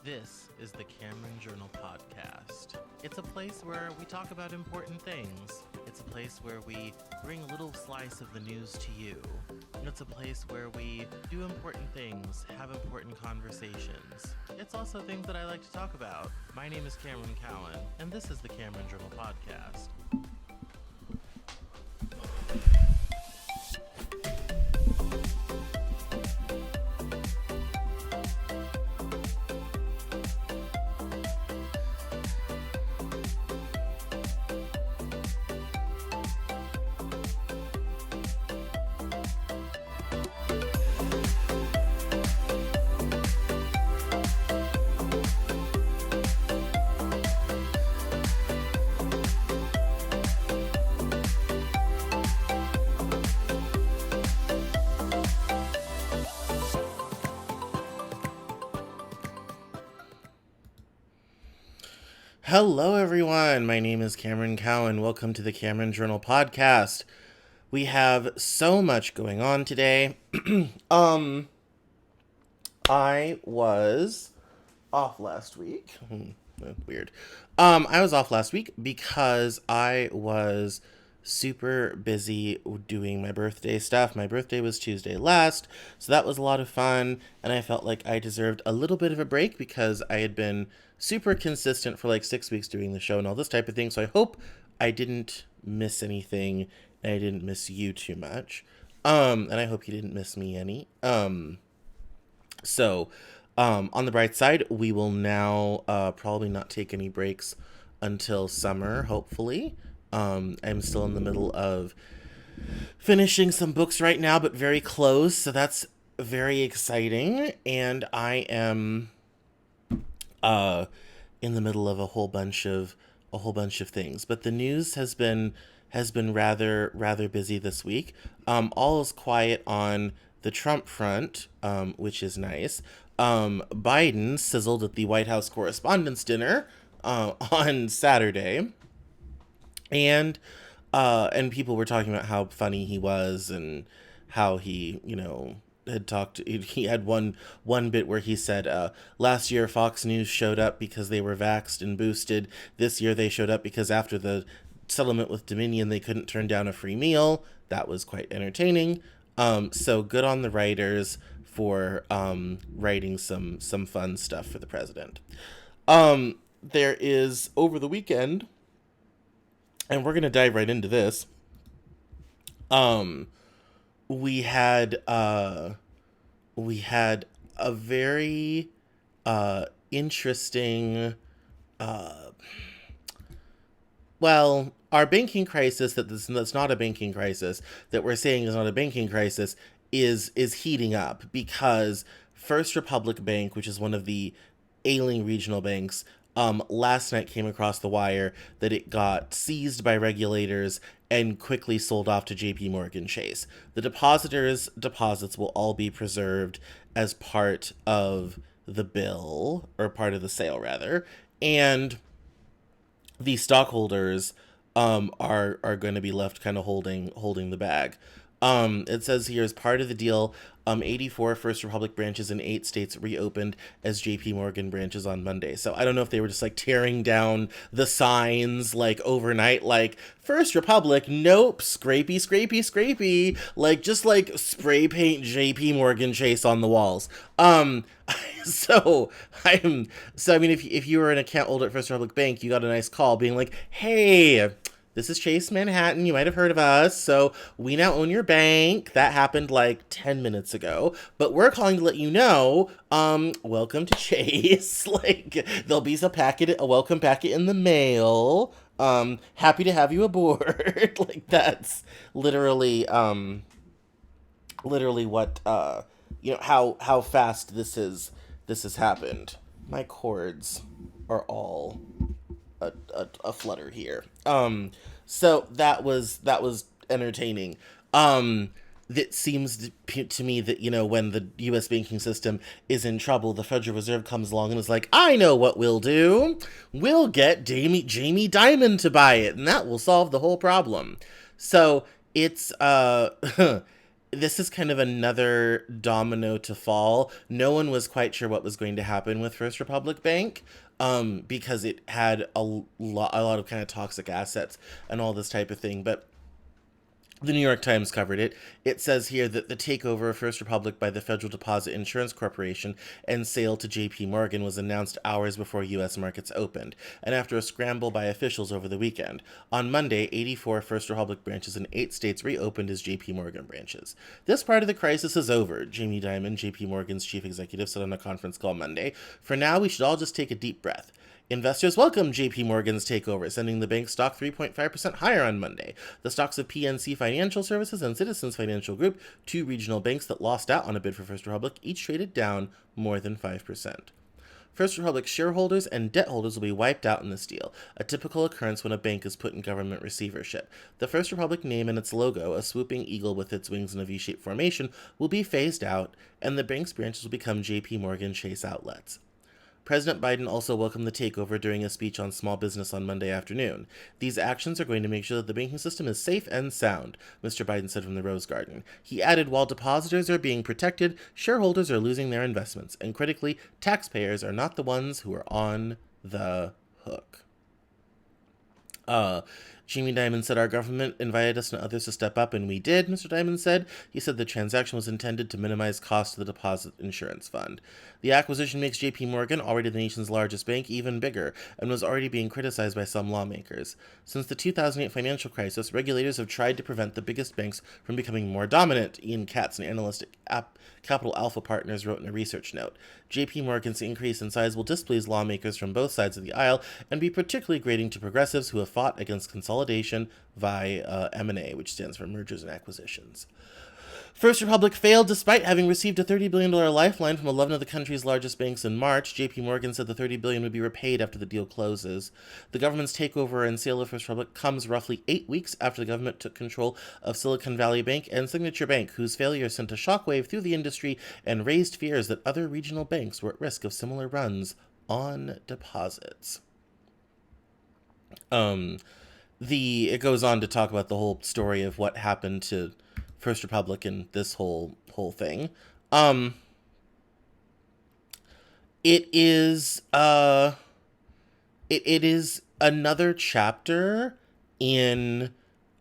This is the Cameron Journal Podcast. It's a place where we talk about important things. It's a place where we bring a little slice of the news to you. And it's a place where we do important things, have important conversations. It's also things that I like to talk about. My name is Cameron Cowan, and this is the Cameron Journal Podcast. Hello, everyone. My name is Cameron Cowan. Welcome to the Cameron Journal Podcast. We have so much going on today. I was off last week. Weird. I was off last week because I was super busy doing my birthday stuff. My birthday was Tuesday last, so that was a lot of fun, and I felt like I deserved a little bit of a break because I had been super consistent for like 6 weeks doing the show and all this type of thing, so I hope I didn't miss anything and I didn't miss you too much. And I hope you didn't miss me any. So on the bright side, we will now probably not take any breaks until summer, hopefully. I'm still in the middle of finishing some books right now, but very close, so that's very exciting. And I am in the middle of a whole bunch of things. But the news has been rather busy this week. All is quiet on the Trump front, which is nice. Biden sizzled at the White House Correspondents' Dinner on Saturday. And people were talking about how funny he was and how he, he had one bit where he said, last year Fox News showed up because they were vaxxed and boosted. This year they showed up because after the settlement with Dominion, they couldn't turn down a free meal. That was quite entertaining. So good on the writers for writing some fun stuff for the president. There is, over the weekend, and we're going to dive right into this. We had a very interesting, our banking crisis that's not a banking crisis, that we're saying is not a banking crisis, is heating up because First Republic Bank, which is one of the ailing regional banks, last night came across the wire that it got seized by regulators and quickly sold off to JPMorgan Chase. The depositors' deposits will all be preserved as part of the bill, or part of the sale rather, and the stockholders are going to be left kind of holding the bag. It says here, as part of the deal, 84 First Republic branches in 8 states reopened as JPMorgan branches on Monday. So I don't know if they were just like tearing down the signs like overnight, like First Republic, nope, scrapey, like just like spray paint JPMorgan Chase on the walls. So I mean, if you were an account holder at First Republic Bank, you got a nice call being like, hey, this is Chase Manhattan. You might have heard of us. So we now own your bank. That happened like 10 minutes ago. But we're calling to let you know, welcome to Chase. Like, there'll be a welcome packet in the mail. Happy to have you aboard. Like, that's literally what, how fast this has happened. My cords are all a flutter here. So that was entertaining. It seems to me that, when the U.S. banking system is in trouble, the Federal Reserve comes along and is like, I know what we'll do. We'll get Jamie Dimon to buy it, and that will solve the whole problem. So it's this is kind of another domino to fall. No one was quite sure what was going to happen with First Republic Bank, because it had a lot of kind of toxic assets and all this type of thing. But the New York Times covered it. It says here that the takeover of First Republic by the Federal Deposit Insurance Corporation and sale to JPMorgan was announced hours before U.S. markets opened, and after a scramble by officials over the weekend. On Monday, 84 First Republic branches in 8 states reopened as JPMorgan branches. This part of the crisis is over, Jamie Dimon, JPMorgan's chief executive, said on a conference call Monday. For now, we should all just take a deep breath. Investors welcomed JP Morgan's takeover, sending the bank's stock 3.5% higher on Monday. The stocks of PNC Financial Services and Citizens Financial Group, two regional banks that lost out on a bid for First Republic, each traded down more than 5%. First Republic shareholders and debt holders will be wiped out in this deal, a typical occurrence when a bank is put in government receivership. The First Republic name and its logo, a swooping eagle with its wings in a V-shaped formation, will be phased out, and the bank's branches will become JP Morgan Chase outlets. President Biden also welcomed the takeover during a speech on small business on Monday afternoon. These actions are going to make sure that the banking system is safe and sound, Mr. Biden said from the Rose Garden. He added, while depositors are being protected, shareholders are losing their investments, and critically, taxpayers are not the ones who are on the hook. Jamie Dimon said, our government invited us and others to step up, and we did, Mr. Dimon said. He said the transaction was intended to minimize costs to the Deposit Insurance Fund. The acquisition makes JP Morgan, already the nation's largest bank, even bigger, and was already being criticized by some lawmakers. Since the 2008 financial crisis, regulators have tried to prevent the biggest banks from becoming more dominant, Ian Katz, an analyst at Capital Alpha Partners, wrote in a research note. JP Morgan's increase in size will displease lawmakers from both sides of the aisle and be particularly grating to progressives who have fought against consolidation via M&A, which stands for mergers and acquisitions. First Republic failed despite having received a $30 billion lifeline from 11 of the country's largest banks in March. JP Morgan said the $30 billion would be repaid after the deal closes. The government's takeover and sale of First Republic comes roughly 8 weeks after the government took control of Silicon Valley Bank and Signature Bank, whose failure sent a shockwave through the industry and raised fears that other regional banks were at risk of similar runs on deposits. It goes on to talk about the whole story of what happened to First Republic and this whole thing. It is it is another chapter in,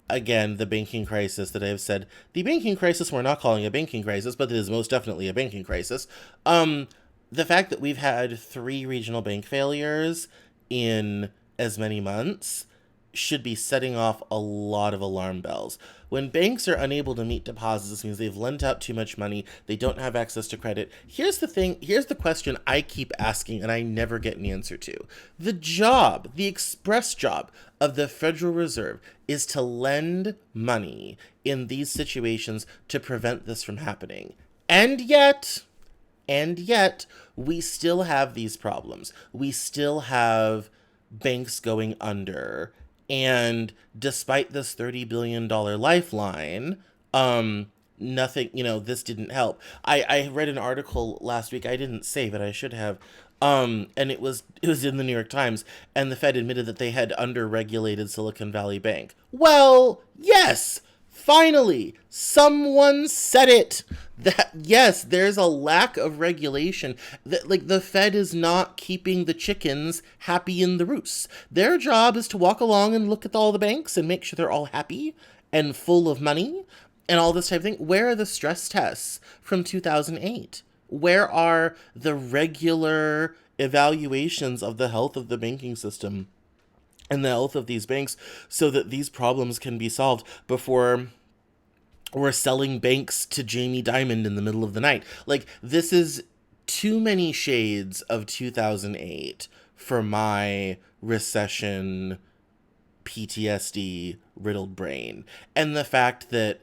again, the banking crisis that I've said. The banking crisis we're not calling a banking crisis, but it is most definitely a banking crisis. The fact that we've had 3 regional bank failures in as many months should be setting off a lot of alarm bells. When banks are unable to meet deposits, this means they've lent out too much money, they don't have access to credit. Here's the question I keep asking and I never get an answer to. The express job of the Federal Reserve is to lend money in these situations to prevent this from happening. And yet, we still have these problems. We still have banks going under. And despite this $30 billion lifeline, nothing, this didn't help. I read an article last week. I didn't save it. I should have. And it was in the New York Times, and the Fed admitted that they had under-regulated Silicon Valley Bank. Well, yes, finally, someone said it. That, yes, there's a lack of regulation. That, like, the Fed is not keeping the chickens happy in the roosts. Their job is to walk along and look at all the banks and make sure they're all happy and full of money and all this type of thing. Where are the stress tests from 2008? Where are the regular evaluations of the health of the banking system and the health of these banks so that these problems can be solved before we're selling banks to Jamie Dimon in the middle of the night? Like, this is too many shades of 2008 for my recession PTSD riddled brain. And the fact that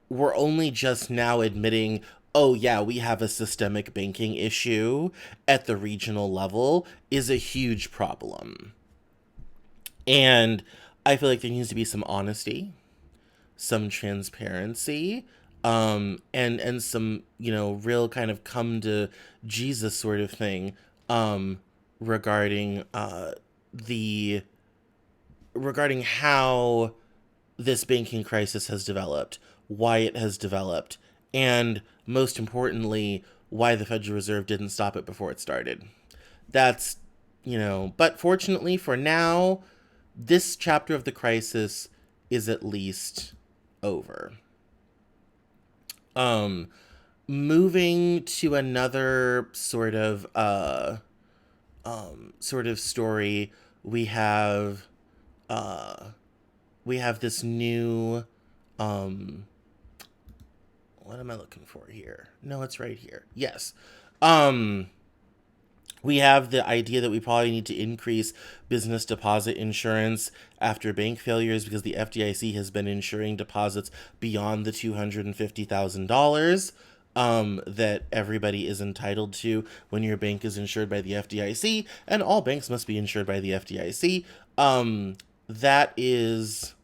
we're only just now admitting, oh yeah, we have a systemic banking issue at the regional level is a huge problem. And I feel like there needs to be some honesty, some transparency, and some, real kind of come to Jesus sort of thing, regarding regarding how this banking crisis has developed, why it has developed, and most importantly, why the Federal Reserve didn't stop it before it started. That's, but fortunately for now, this chapter of the crisis is at least over. Um, Moving to another sort of story, we have uh, this new um, what am I looking for here? No, it's right here. Yes. Um, we have the idea that we probably need to increase business deposit insurance after bank failures because the FDIC has been insuring deposits beyond the $250,000 that everybody is entitled to when your bank is insured by the FDIC, and all banks must be insured by the FDIC. That is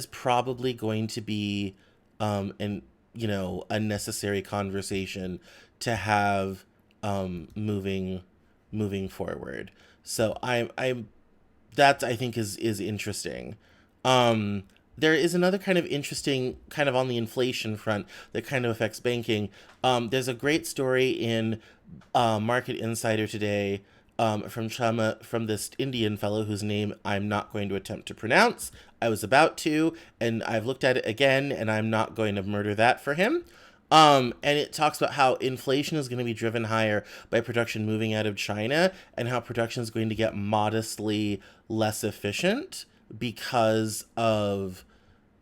probably going to be an a necessary conversation to have moving forward. So I'm that I think is interesting. There is another kind of interesting kind of on the inflation front that kind of affects banking. There's a great story in Market Insider today from this Indian fellow whose name I'm not going to attempt to pronounce. I was about to, and I've looked at it again, and I'm not going to murder that for him. And it talks about how inflation is going to be driven higher by production moving out of China, and how production is going to get modestly less efficient because of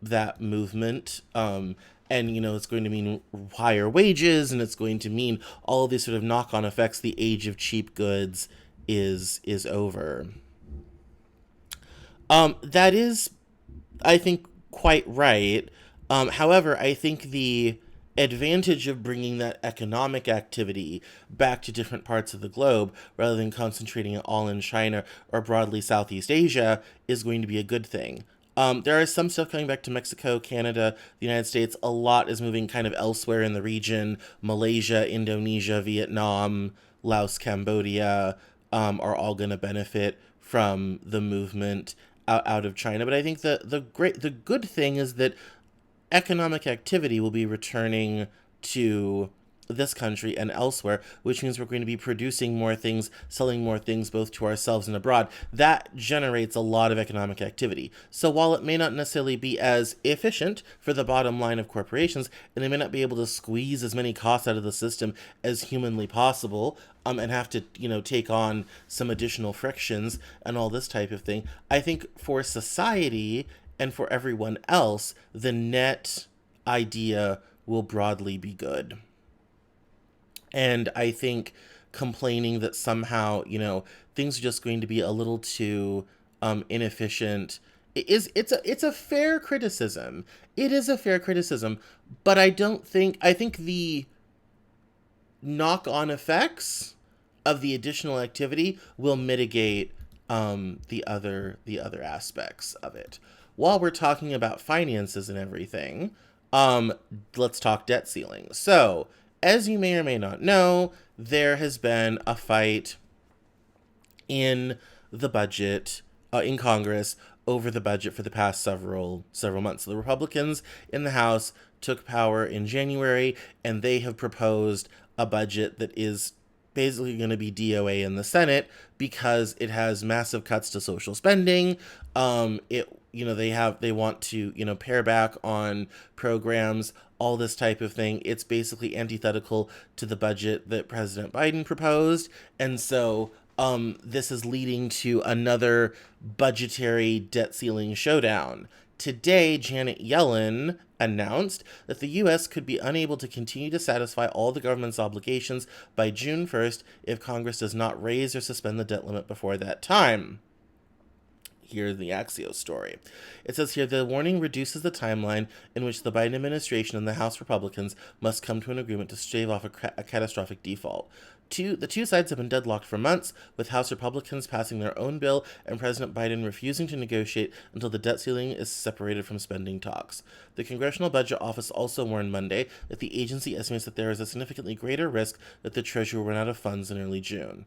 that movement. And it's going to mean higher wages, and it's going to mean all of these sort of knock-on effects. The age of cheap goods is over. That is, I think, quite right. However, I think the advantage of bringing that economic activity back to different parts of the globe rather than concentrating it all in China or broadly Southeast Asia is going to be a good thing. There is some stuff coming back to Mexico, Canada, the United States. A lot is moving kind of elsewhere in the region. Malaysia, Indonesia, Vietnam, Laos, Cambodia are all going to benefit from the movement out of China. But I think the good thing is that economic activity will be returning to this country and elsewhere, which means we're going to be producing more things, selling more things both to ourselves and abroad. That generates a lot of economic activity. So while it may not necessarily be as efficient for the bottom line of corporations, and they may not be able to squeeze as many costs out of the system as humanly possible, and have to, take on some additional frictions and all this type of thing, I think for society and for everyone else, the net idea will broadly be good. And I think complaining that somehow, things are just going to be a little too inefficient it's a fair criticism. It is a fair criticism, but I think the knock-on effects of the additional activity will mitigate the other aspects of it. While we're talking about finances and everything, let's talk debt ceiling. So, as you may or may not know, there has been a fight in the budget in Congress over the budget for the past several months. The Republicans in the House took power in January, and they have proposed a budget that is basically going to be DOA in the Senate because it has massive cuts to social spending. They want to pare back on programs, all this type of thing. It's basically antithetical to the budget that President Biden proposed, and so this is leading to another budgetary debt ceiling showdown. Today, Janet Yellen announced that the U.S. could be unable to continue to satisfy all the government's obligations by June 1st if Congress does not raise or suspend the debt limit before that time. Here's the Axios story. It says here, the warning reduces the timeline in which the Biden administration and the House Republicans must come to an agreement to stave off a catastrophic default. The two sides have been deadlocked for months, with House Republicans passing their own bill and President Biden refusing to negotiate until the debt ceiling is separated from spending talks. The Congressional Budget Office also warned Monday that the agency estimates that there is a significantly greater risk that the Treasury will run out of funds in early June.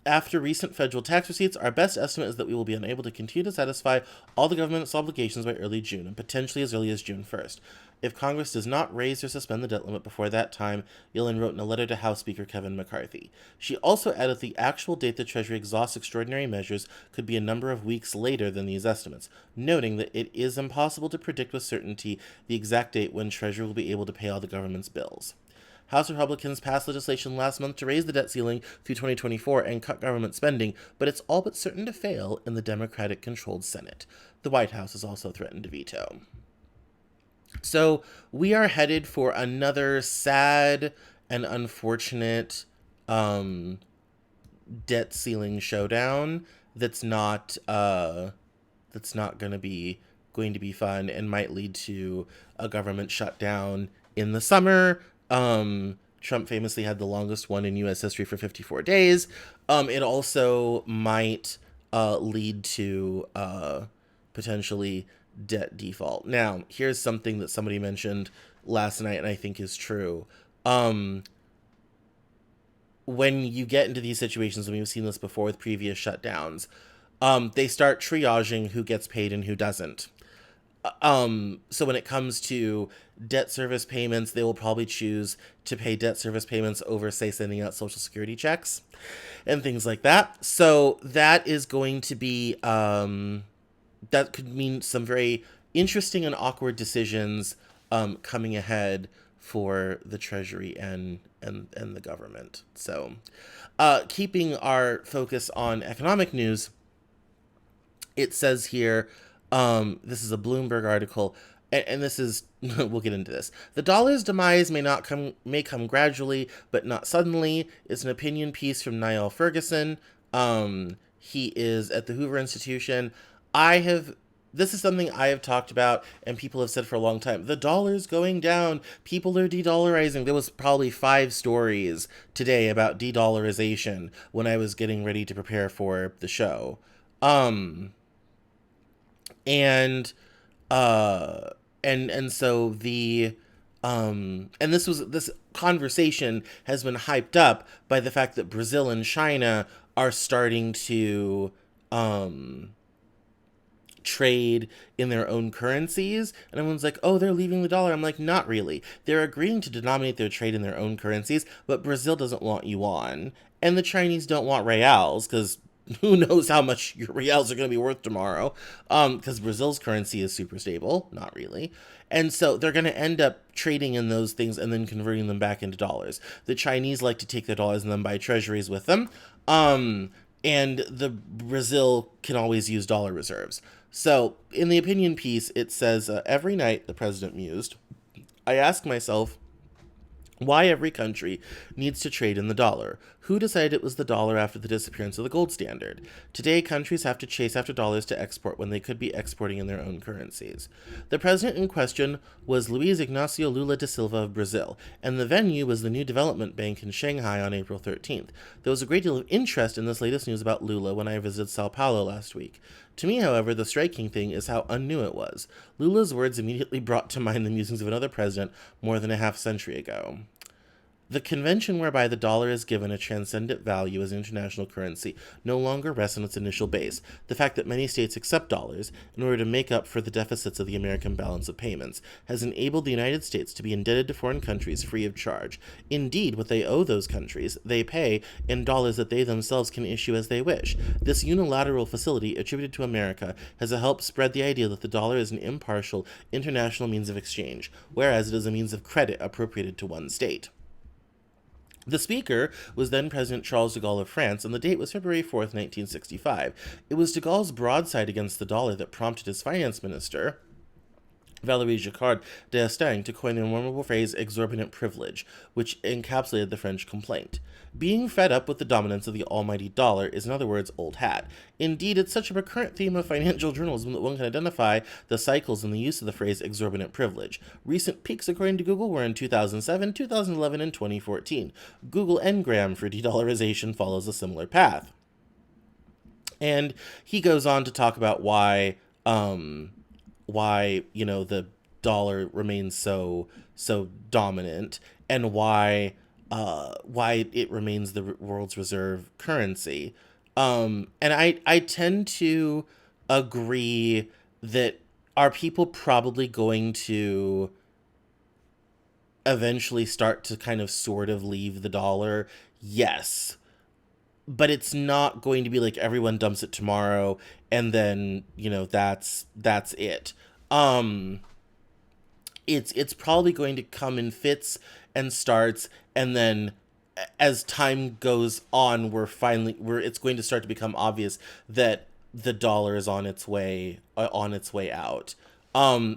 After recent federal tax receipts, our best estimate is that we will be unable to continue to satisfy all the government's obligations by early June, and potentially as early as June 1st. If Congress does not raise or suspend the debt limit before that time, Yellen wrote in a letter to House Speaker Kevin McCarthy. She also added the actual date the Treasury exhausts extraordinary measures could be a number of weeks later than these estimates, noting that it is impossible to predict with certainty the exact date when Treasury will be able to pay all the government's bills. House Republicans passed legislation last month to raise the debt ceiling through 2024 and cut government spending, but it's all but certain to fail in the Democratic-controlled Senate. The White House has also threatened to veto. So we are headed for another sad and unfortunate debt ceiling showdown that's not going to be fun and might lead to a government shutdown in the summer. Trump famously had the longest one in U.S. history for 54 days. It also might lead to potentially debt default. Now, here's something that somebody mentioned last night and I think is true. When you get into these situations, and we've seen this before with previous shutdowns, they start triaging who gets paid and who doesn't. So when it comes to debt service payments, they will probably choose to pay debt service payments over, say, sending out Social Security checks and things like that. So that is going to be, that could mean some very interesting and awkward decisions coming ahead for the Treasury and the government. So keeping our focus on economic news, it says here, this is a Bloomberg article, and this is, we'll get into this. The dollar's demise may come gradually, but not suddenly. It's an opinion piece from Niall Ferguson. He is at the Hoover Institution. This is something I have talked about and people have said for a long time. The dollar's going down. People are de-dollarizing. There was probably 5 stories today about de-dollarization when I was getting ready to prepare for the show. And so this conversation has been hyped up by the fact that Brazil and China are starting to trade in their own currencies, and everyone's like, oh, they're leaving the dollar. I'm like, not really. They're agreeing to denominate their trade in their own currencies, but Brazil doesn't want yuan, and the Chinese don't want reals, because who knows how much your reals are going to be worth tomorrow, because Brazil's currency is super stable. Not really. And so they're going to end up trading in those things and then converting them back into dollars. The Chinese like to take their dollars and then buy treasuries with them. And the Brazil can always use dollar reserves. So in the opinion piece, it says, every night, the president mused, I ask myself why every country needs to trade in the dollar. Who decided it was the dollar after the disappearance of the gold standard? Today, countries have to chase after dollars to export when they could be exporting in their own currencies. The president in question was Luiz Ignacio Lula da Silva of Brazil, and the venue was the new development bank in Shanghai on April 13th. There was a great deal of interest in this latest news about Lula when I visited Sao Paulo last week. To me, however, the striking thing is how unnew it was. Lula's words immediately brought to mind the musings of another president more than a half-century ago. The convention whereby the dollar is given a transcendent value as an international currency no longer rests on its initial base, the fact that many states accept dollars in order to make up for the deficits of the American balance of payments, has enabled the United States to be indebted to foreign countries free of charge. Indeed, what they owe those countries, they pay in dollars that they themselves can issue as they wish. This unilateral facility, attributed to America, has helped spread the idea that the dollar is an impartial international means of exchange, whereas it is a means of credit appropriated to one state. The speaker was then President Charles de Gaulle of France, and the date was February 4th, 1965. It was de Gaulle's broadside against the dollar that prompted his finance minister, Valéry Giscard d'Estaing, to coin the memorable phrase exorbitant privilege, which encapsulated the French complaint. Being fed up with the dominance of the almighty dollar is, in other words, old hat. Indeed, it's such a recurrent theme of financial journalism that one can identify the cycles in the use of the phrase exorbitant privilege. Recent peaks, according to Google, were in 2007, 2011, and 2014. Google Ngram for de-dollarization follows a similar path. And he goes on to talk about why the dollar remains so dominant, and why it remains the world's reserve currency. And I tend to agree that are people probably going to eventually start to kind of sort of leave the dollar? Yes. But it's not going to be like everyone dumps it tomorrow and then, that's it. Um it's probably going to come in fits and starts, and then as time goes on, we're it's going to start to become obvious that the dollar is on its way out.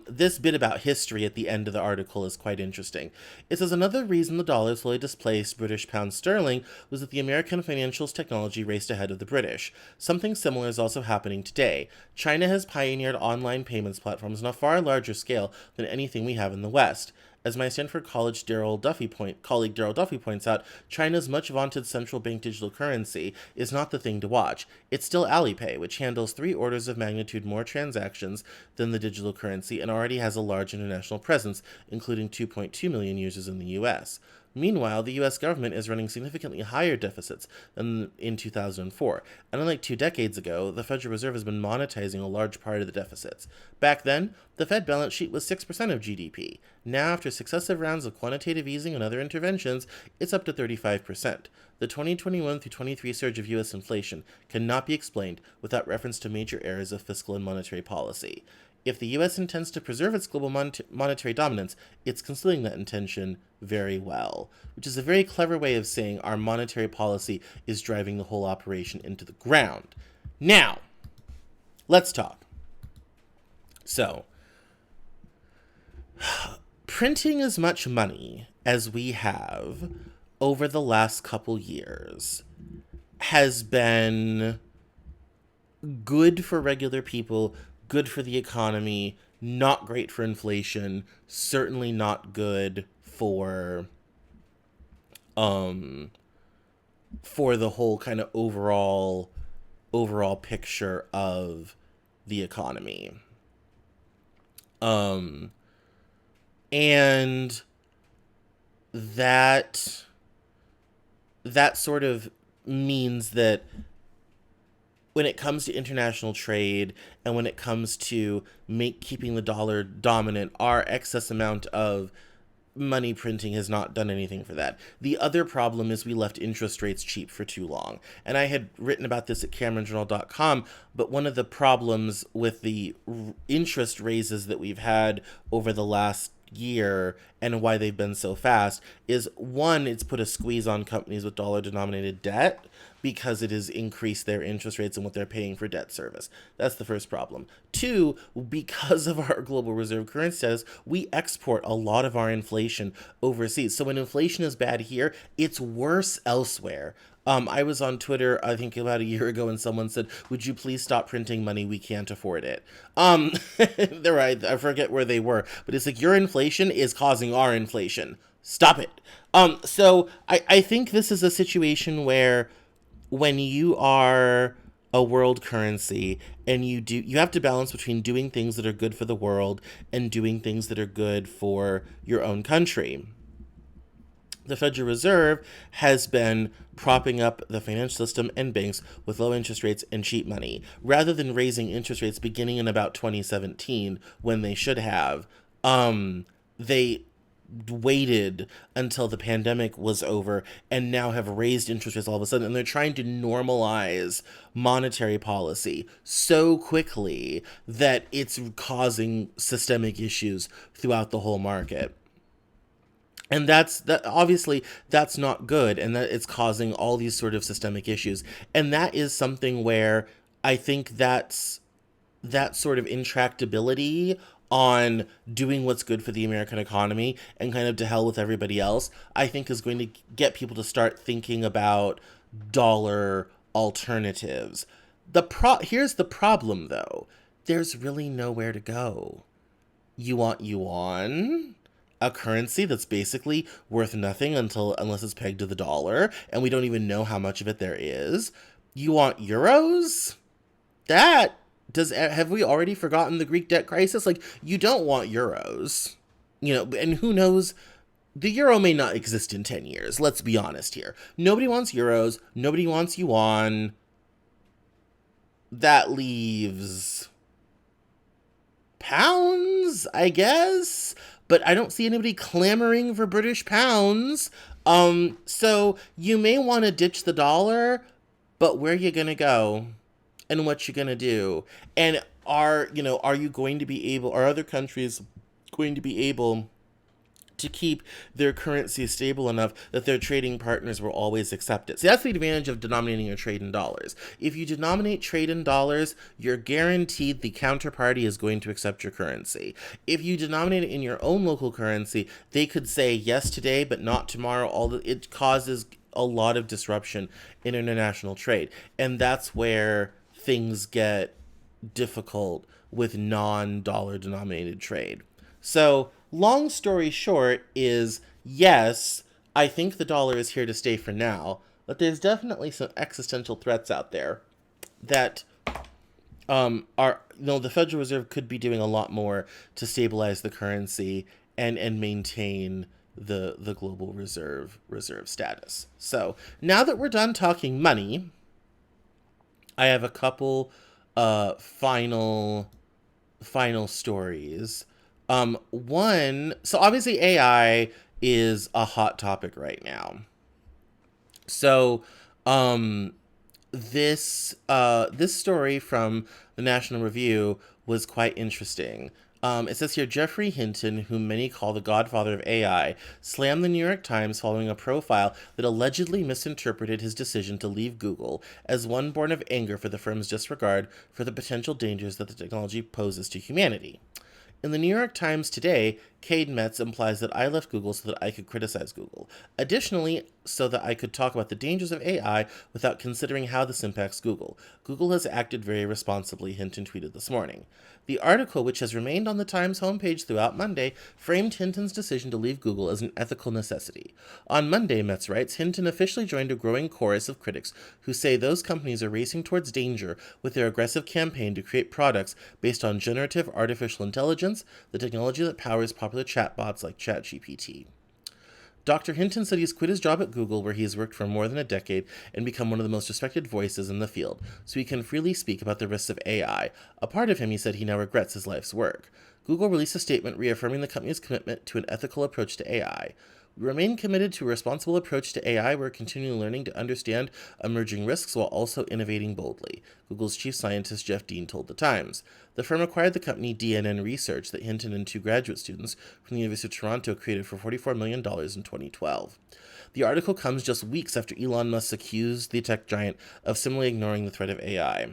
This bit about history at the end of the article is quite interesting. It says another reason the dollar slowly displaced British pound sterling was that the American financials technology raced ahead of the British. Something similar is also happening today. China has pioneered online payments platforms on a far larger scale than anything we have in the West. As my Stanford colleague Darrell Duffy points out, China's much vaunted central bank digital currency is not the thing to watch. It's still Alipay, which handles 3 orders of magnitude more transactions than the digital currency and already has a large international presence, including 2.2 million users in the US. Meanwhile, the US government is running significantly higher deficits than in 2004, and unlike 2 decades ago, the Federal Reserve has been monetizing a large part of the deficits. Back then, the Fed balance sheet was 6% of GDP. Now, after successive rounds of quantitative easing and other interventions, it's up to 35%. The 2021 through 23 surge of US inflation cannot be explained without reference to major errors of fiscal and monetary policy. If the U.S. intends to preserve its global monetary dominance, it's concealing that intention very well, which is a very clever way of saying our monetary policy is driving the whole operation into the ground. Now, let's talk. So, printing as much money as we have over the last couple years has been good for regular people, good for the economy, not great for inflation, certainly not good for the whole kind of overall picture of the economy. And that sort of means that when it comes to international trade and when it comes to keeping the dollar dominant, our excess amount of money printing has not done anything for that. The other problem is we left interest rates cheap for too long. And I had written about this at CameronJournal.com, but one of the problems with the interest raises that we've had over the last year and why they've been so fast is, one, it's put a squeeze on companies with dollar-denominated debt because it has increased their interest rates and what they're paying for debt service. That's the first problem. Two, because of our global reserve currency status, we export a lot of our inflation overseas. So when inflation is bad here, it's worse elsewhere. I was on Twitter, I think about a year ago, and someone said, "Would you please stop printing money? We can't afford it." They're right. I forget where they were, but it's like, your inflation is causing our inflation. Stop it. So I think this is a situation where when you are a world currency and you have to balance between doing things that are good for the world and doing things that are good for your own country. The Federal Reserve has been propping up the financial system and banks with low interest rates and cheap money, rather than raising interest rates beginning in about 2017 when they should have. They waited until the pandemic was over and now have raised interest rates all of a sudden, and they're trying to normalize monetary policy so quickly that it's causing systemic issues throughout the whole market. And obviously that's not good, and that it's causing all these sort of systemic issues. And that is something where I think that sort of intractability on doing what's good for the American economy and kind of to hell with everybody else, I think is going to get people to start thinking about dollar alternatives. Here's the problem, though. There's really nowhere to go. You want yuan? A currency that's basically worth nothing unless it's pegged to the dollar, and we don't even know how much of it there is. You want euros? Have we already forgotten the Greek debt crisis? Like, you don't want euros. And who knows? The euro may not exist in 10 years. Let's be honest here. Nobody wants euros. Nobody wants yuan. That leaves pounds, I guess. but I don't see anybody clamoring for British pounds. So you may want to ditch the dollar, but where are you gonna go, and what you gonna do, and are you going to be able? Are other countries going to be able to keep their currency stable enough that their trading partners will always accept it? See, that's the advantage of denominating your trade in dollars. If you denominate trade in dollars, you're guaranteed the counterparty is going to accept your currency. If you denominate it in your own local currency, they could say yes today, but not tomorrow. It causes a lot of disruption in international trade. And that's where things get difficult with non-dollar denominated trade. So, long story short is yes, I think the dollar is here to stay for now, but there's definitely some existential threats out there that are the Federal Reserve could be doing a lot more to stabilize the currency and maintain the global reserve status. So, now that we're done talking money, I have a couple final stories. One, so obviously AI is a hot topic right now. So, this story from the National Review was quite interesting. It says here Geoffrey Hinton, whom many call the godfather of AI, slammed the New York Times following a profile that allegedly misinterpreted his decision to leave Google as one born of anger for the firm's disregard for the potential dangers that the technology poses to humanity. In the New York Times today, Cade Metz implies that I left Google so that I could criticize Google. Additionally, so that I could talk about the dangers of AI without considering how this impacts Google. Google has acted very responsibly, Hinton tweeted this morning. The article, which has remained on the Times homepage throughout Monday, framed Hinton's decision to leave Google as an ethical necessity. On Monday, Metz writes, Hinton officially joined a growing chorus of critics who say those companies are racing towards danger with their aggressive campaign to create products based on generative artificial intelligence, the technology that powers popular chatbots like ChatGPT. Dr. Hinton said he's quit his job at Google, where he has worked for more than a decade and become one of the most respected voices in the field, so he can freely speak about the risks of AI. A part of him, he said, he now regrets his life's work. Google released a statement reaffirming the company's commitment to an ethical approach to AI. We remain committed to a responsible approach to AI. We're continually learning to understand emerging risks while also innovating boldly, Google's chief scientist Jeff Dean told The Times. The firm acquired the company DNN Research that Hinton and two graduate students from the University of Toronto created for $44 million in 2012. The article comes just weeks after Elon Musk accused the tech giant of similarly ignoring the threat of AI.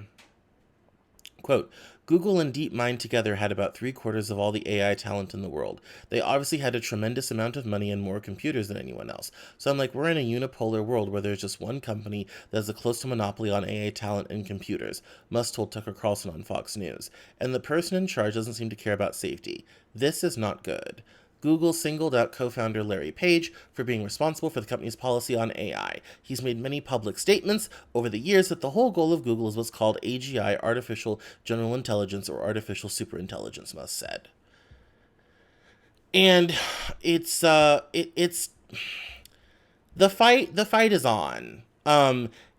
Quote, Google and DeepMind together had about 3/4 of all the AI talent in the world. They obviously had a tremendous amount of money and more computers than anyone else. So I'm like, we're in a unipolar world where there's just one company that has a close to monopoly on AI talent and computers, Musk told Tucker Carlson on Fox News. And the person in charge doesn't seem to care about safety. This is not good. Google singled out co-founder Larry Page for being responsible for the company's policy on AI. He's made many public statements over the years that the whole goal of Google is what's called AGI, Artificial General Intelligence, or Artificial Superintelligence, Musk said. And it's the fight is on.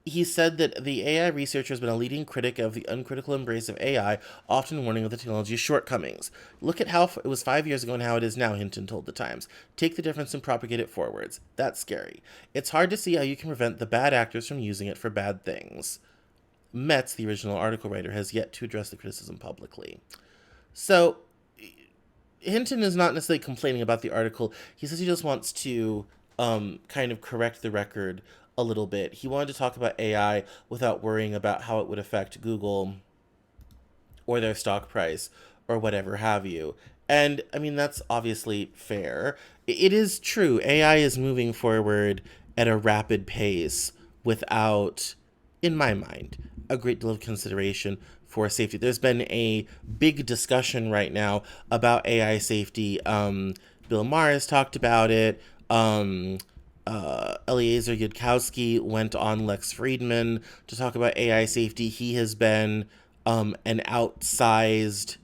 He said that the AI researcher has been a leading critic of the uncritical embrace of AI, often warning of the technology's shortcomings. Look at how it was 5 years ago and how it is now, Hinton told The Times. Take the difference and propagate it forwards. That's scary. It's hard to see how you can prevent the bad actors from using it for bad things. Metz, the original article writer, has yet to address the criticism publicly. So, Hinton is not necessarily complaining about the article. He says he just wants to kind of correct the record a little bit. He wanted to talk about AI without worrying about how it would affect Google or their stock price or whatever have you. And I mean, that's obviously fair. It is true. AI is moving forward at a rapid pace without, in my mind, a great deal of consideration for safety. There's been a big discussion right now about AI safety. Bill Maher has talked about it. Eliezer Yudkowsky went on Lex Friedman to talk about AI safety. He has been an outsized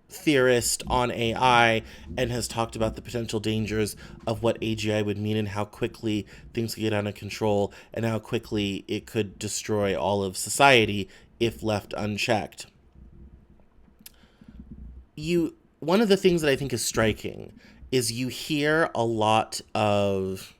theorist on AI and has talked about the potential dangers of what AGI would mean and how quickly things could get out of control and how quickly it could destroy all of society if left unchecked. one of the things that I think is striking is you hear a lot of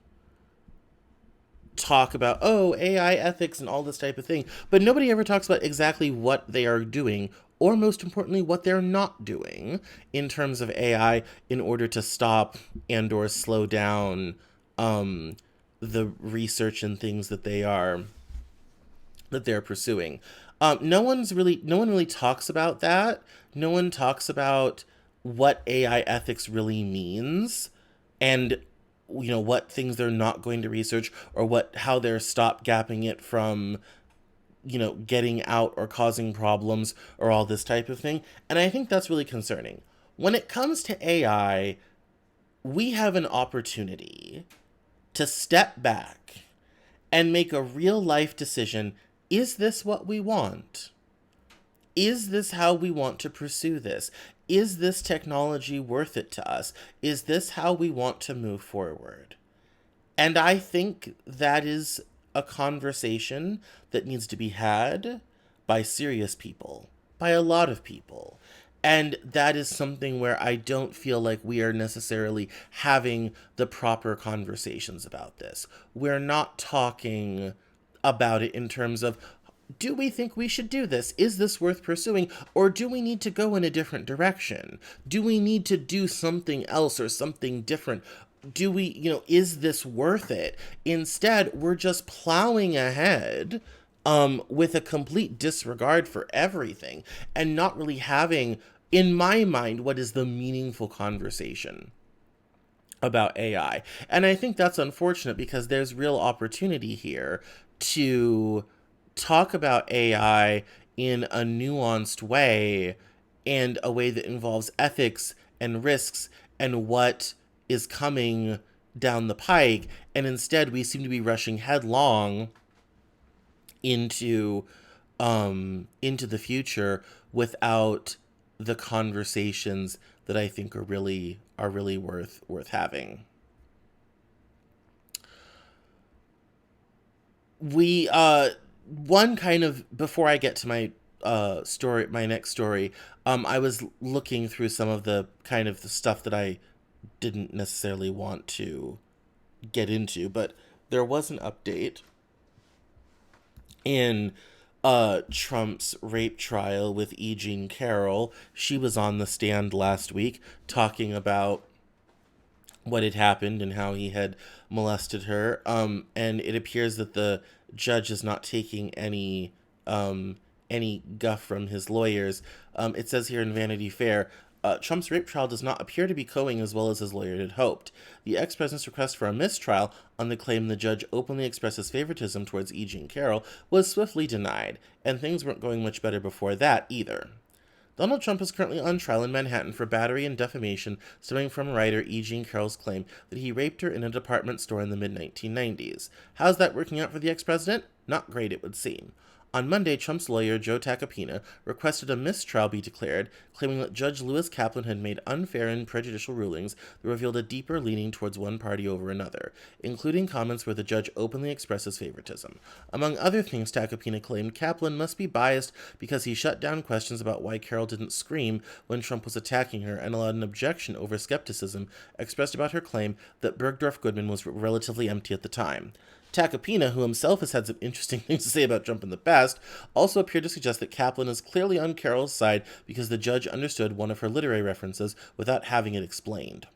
talk about, oh, AI ethics and all this type of thing, but nobody ever talks about exactly what they are doing, or most importantly, what they're not doing in terms of AI in order to stop and or slow down um, the research and things that they're pursuing. No one really talks about that. No one talks about what AI ethics really means, and what things they're not going to research, or how they're stop gapping it from getting out or causing problems or all this type of thing. And I think that's really concerning. When it comes to AI, we have an opportunity to step back and make a real life decision. Is this what we want? Is this how we want to pursue this? Is this technology worth it to us? Is this how we want to move forward? And I think that is a conversation that needs to be had by serious people, by a lot of people. And that is something where I don't feel like we are necessarily having the proper conversations about this. We're not talking about it in terms of, do we think we should do this? Is this worth pursuing? Or do we need to go in a different direction? Do we need to do something else or something different? Do we, is this worth it? Instead, we're just plowing ahead with a complete disregard for everything and not really having, in my mind, what is the meaningful conversation about AI. And I think that's unfortunate because there's real opportunity here to talk about AI in a nuanced way, and a way that involves ethics and risks and what is coming down the pike. And instead, we seem to be rushing headlong into into the future without the conversations that I think are really worth having. We one kind of Before I get to my next story, I was looking through some of the kind of the stuff that I didn't necessarily want to get into, but there was an update in Trump's rape trial with E. Jean Carroll. She was on the stand last week talking about what had happened and how he had molested her. And it appears that the judge is not taking any guff from his lawyers. It says here in Vanity Fair, Trump's rape trial does not appear to be going as well as his lawyer had hoped. The ex-president's request for a mistrial on the claim the judge openly expressed his favoritism towards E. Jean Carroll was swiftly denied, and things weren't going much better before that either. Donald Trump is currently on trial in Manhattan for battery and defamation stemming from writer E. Jean Carroll's claim that he raped her in a department store in the mid-1990s. How's that working out for the ex-president? Not great, it would seem. On Monday, Trump's lawyer, Joe Tacopina, requested a mistrial be declared, claiming that Judge Lewis Kaplan had made unfair and prejudicial rulings that revealed a deeper leaning towards one party over another, including comments where the judge openly expresses favoritism. Among other things, Tacopina claimed Kaplan must be biased because he shut down questions about why Carroll didn't scream when Trump was attacking her and allowed an objection over skepticism expressed about her claim that Bergdorf Goodman was relatively empty at the time. Tacopina, who himself has had some interesting things to say about Trump in the past, also appeared to suggest that Kaplan is clearly on Carroll's side because the judge understood one of her literary references without having it explained.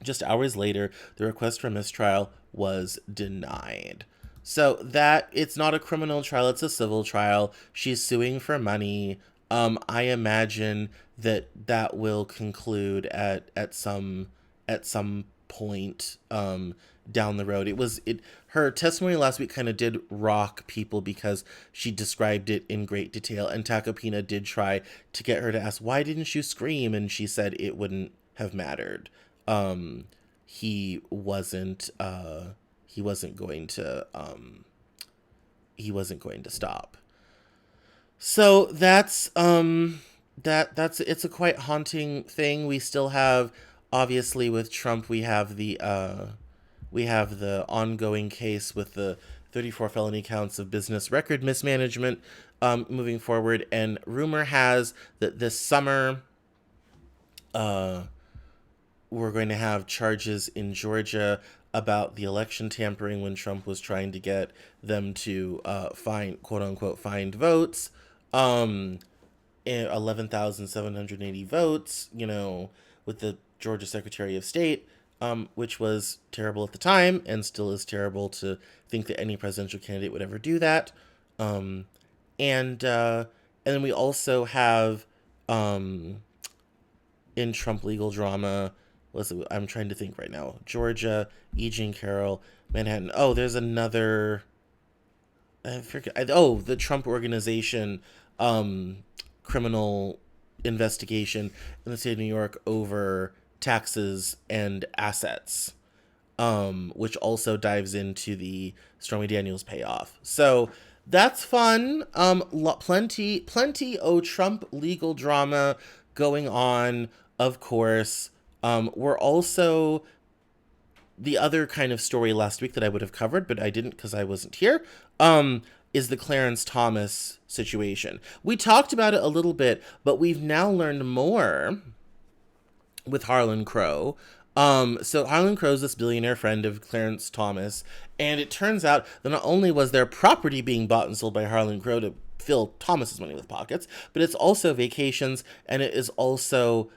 Just hours later, the request for mistrial was denied. So that it's not a criminal trial, it's a civil trial. She's suing for money. I imagine that will conclude at some point down the road. Her testimony last week kind of did rock people because she described it in great detail, and Tacopina did try to get her to ask, why didn't you scream? And she said it wouldn't have mattered. um he wasn't he wasn't going to stop. So that's it's a quite haunting thing. We still have, obviously, with Trump, we have the ongoing case with the 34 felony counts of business record mismanagement moving forward, and rumor has that this summer Uh, we're going to have charges in Georgia about the election tampering when Trump was trying to get them to find, quote unquote, find votes. 11,780 votes, with the Georgia Secretary of State, which was terrible at the time and still is terrible to think that any presidential candidate would ever do that. Um, and then we also have in Trump legal drama. Listen, I'm trying to think right now. Georgia, E. Jean Carroll, Manhattan. Oh, there's another. I forget. The Trump Organization um, criminal investigation in the state of New York over taxes and assets, which also dives into the Stormy Daniels payoff. So that's fun. Plenty Trump legal drama going on, of course. We're also the other kind of story last week that I would have covered, but I didn't because I wasn't here, is the Clarence Thomas situation. We talked about it a little bit, but we've now learned more with Harlan Crow. So Harlan Crow's this billionaire friend of Clarence Thomas, and it turns out that not only was their property being bought and sold by Harlan Crow to fill Thomas's money with pockets, but it's also vacations, and it is also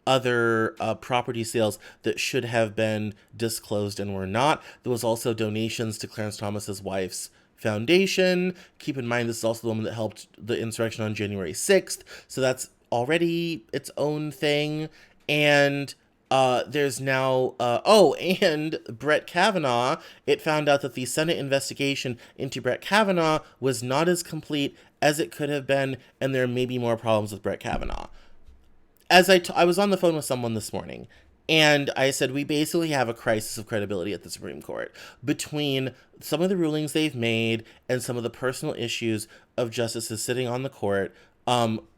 other property sales that should have been disclosed and were not. There was also donations to Clarence Thomas's wife's foundation. Keep in mind, this is also the woman that helped the insurrection on January 6th, so that's already its own thing. And there's now, and Brett Kavanaugh, it found out that the Senate investigation into Brett Kavanaugh was not as complete as it could have been, and there may be more problems with Brett Kavanaugh. As I was on the phone with someone this morning, and I said, we basically have a crisis of credibility at the Supreme Court between some of the rulings they've made and some of the personal issues of justices sitting on the court.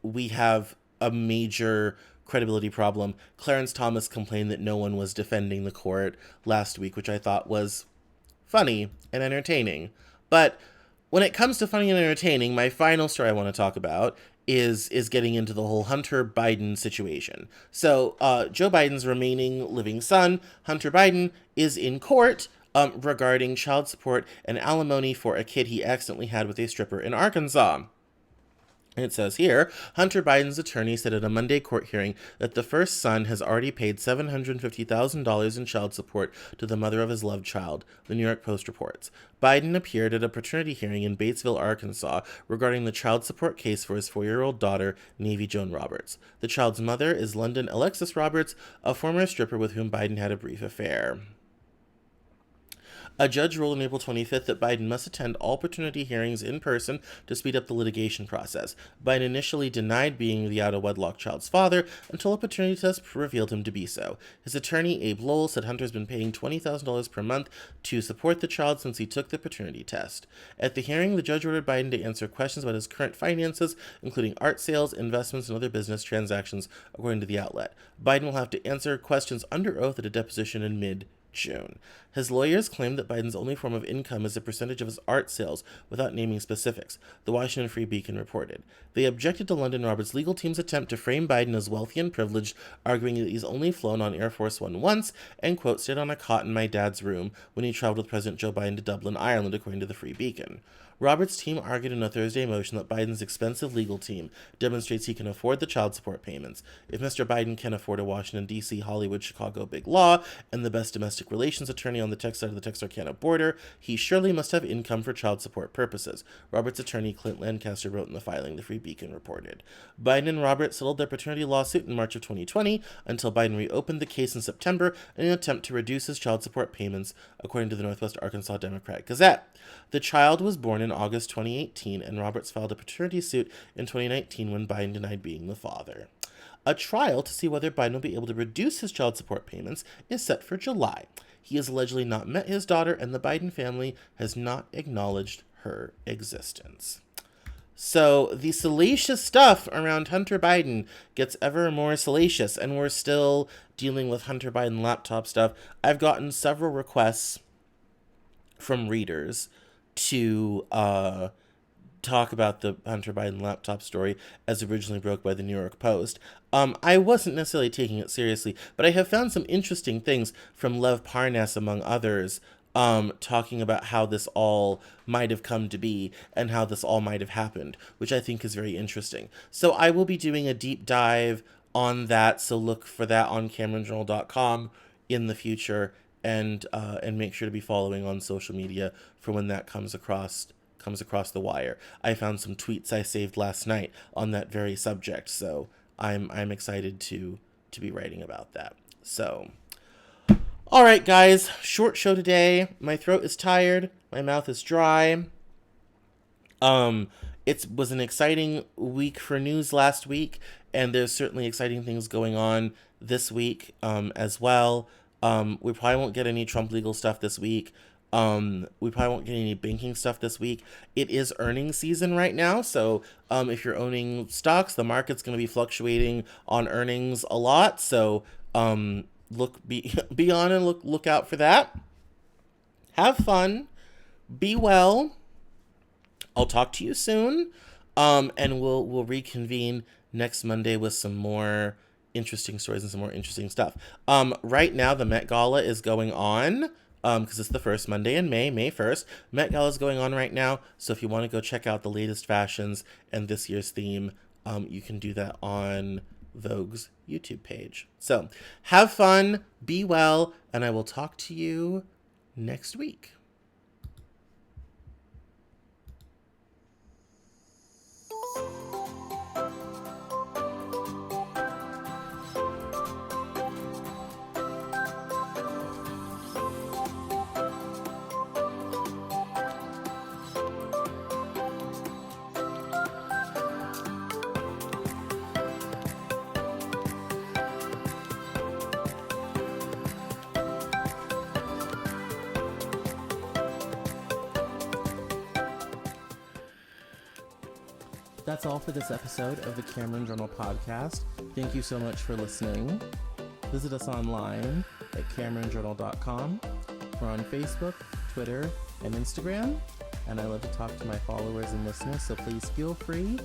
We have a major credibility problem. Clarence Thomas complained that no one was defending the court last week, which I thought was funny and entertaining. But when it comes to funny and entertaining, my final story I want to talk about is getting into the whole Hunter Biden situation. So Joe Biden's remaining living son, Hunter Biden, is in court regarding child support and alimony for a kid he accidentally had with a stripper in Arkansas. It says here, Hunter Biden's attorney said at a Monday court hearing that the first son has already paid $750,000 in child support to the mother of his loved child, the New York Post reports. Biden appeared at a paternity hearing in Batesville, Arkansas, regarding the child support case for his 4-year-old daughter, Navy Joan Roberts. The child's mother is London Alexis Roberts, a former stripper with whom Biden had a brief affair. A judge ruled on April 25th that Biden must attend all paternity hearings in person to speed up the litigation process. Biden initially denied being the out-of-wedlock child's father until a paternity test revealed him to be so. His attorney, Abe Lowell, said Hunter's been paying $20,000 per month to support the child since he took the paternity test. At the hearing, the judge ordered Biden to answer questions about his current finances, including art sales, investments, and other business transactions, according to the outlet. Biden will have to answer questions under oath at a deposition in mid-June. His lawyers claim that Biden's only form of income is a percentage of his art sales, without naming specifics, the Washington Free Beacon reported. They objected to London Roberts' legal team's attempt to frame Biden as wealthy and privileged, arguing that he's only flown on Air Force One once and, quote, stayed on a cot in my dad's room when he traveled with President Joe Biden to Dublin, Ireland, according to the Free Beacon. Roberts' team argued in a Thursday motion that Biden's expensive legal team demonstrates he can afford the child support payments. If Mr. Biden can afford a Washington, D.C., Hollywood, Chicago big law, and the best domestic relations attorney on the tech side of the Texarkana border, he surely must have income for child support purposes, Roberts' attorney Clint Lancaster wrote in the filing, the Free Beacon reported. Biden and Roberts settled their paternity lawsuit in March of 2020 until Biden reopened the case in September in an attempt to reduce his child support payments, according to the Northwest Arkansas Democrat Gazette. The child was born in August 2018, and Roberts filed a paternity suit in 2019 when Biden denied being the father. A trial to see whether Biden will be able to reduce his child support payments is set for July. He has allegedly not met his daughter, and the Biden family has not acknowledged her existence. So the salacious stuff around Hunter Biden gets ever more salacious, and we're still dealing with Hunter Biden laptop stuff. I've gotten several requests from readers to talk about the Hunter Biden laptop story as originally broke by the New York Post. I wasn't necessarily taking it seriously, but I have found some interesting things from Lev Parnas, among others, talking about how this all might have come to be and how this all might have happened, which I think is very interesting. So I will be doing a deep dive on that, so look for that on CameronJournal.com in the future, and make sure to be following on social media for when that comes across the wire. I found some tweets I saved last night on that very subject, so I'm excited to be writing about that. So, all right, guys, short show today. My throat is tired. My mouth is dry. It was an exciting week for news last week, and there's certainly exciting things going on this week as well. We probably won't get any Trump legal stuff this week. We probably won't get any banking stuff this week. It is earnings season right now, so if you're owning stocks, the market's going to be fluctuating on earnings a lot. So be on and look out for that. Have fun. Be well. I'll talk to you soon, and we'll reconvene next Monday with some more interesting stories and some more interesting stuff. Right now, the Met Gala is going on, because it's the first Monday in May 1st. Met Gala is going on right now, so if you want to go check out the latest fashions and this year's theme, you can do that on Vogue's YouTube page. So, have fun, be well, and I will talk to you next week. That's all for this episode of the Cameron Journal podcast. Thank you so much for listening. Visit us online at CameronJournal.com. We're on Facebook, Twitter, and Instagram, and I love to talk to my followers and listeners, so please feel free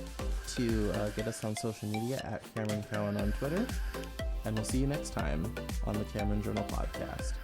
to get us on social media at Cameron Cowan on Twitter, and we'll see you next time on the Cameron Journal podcast.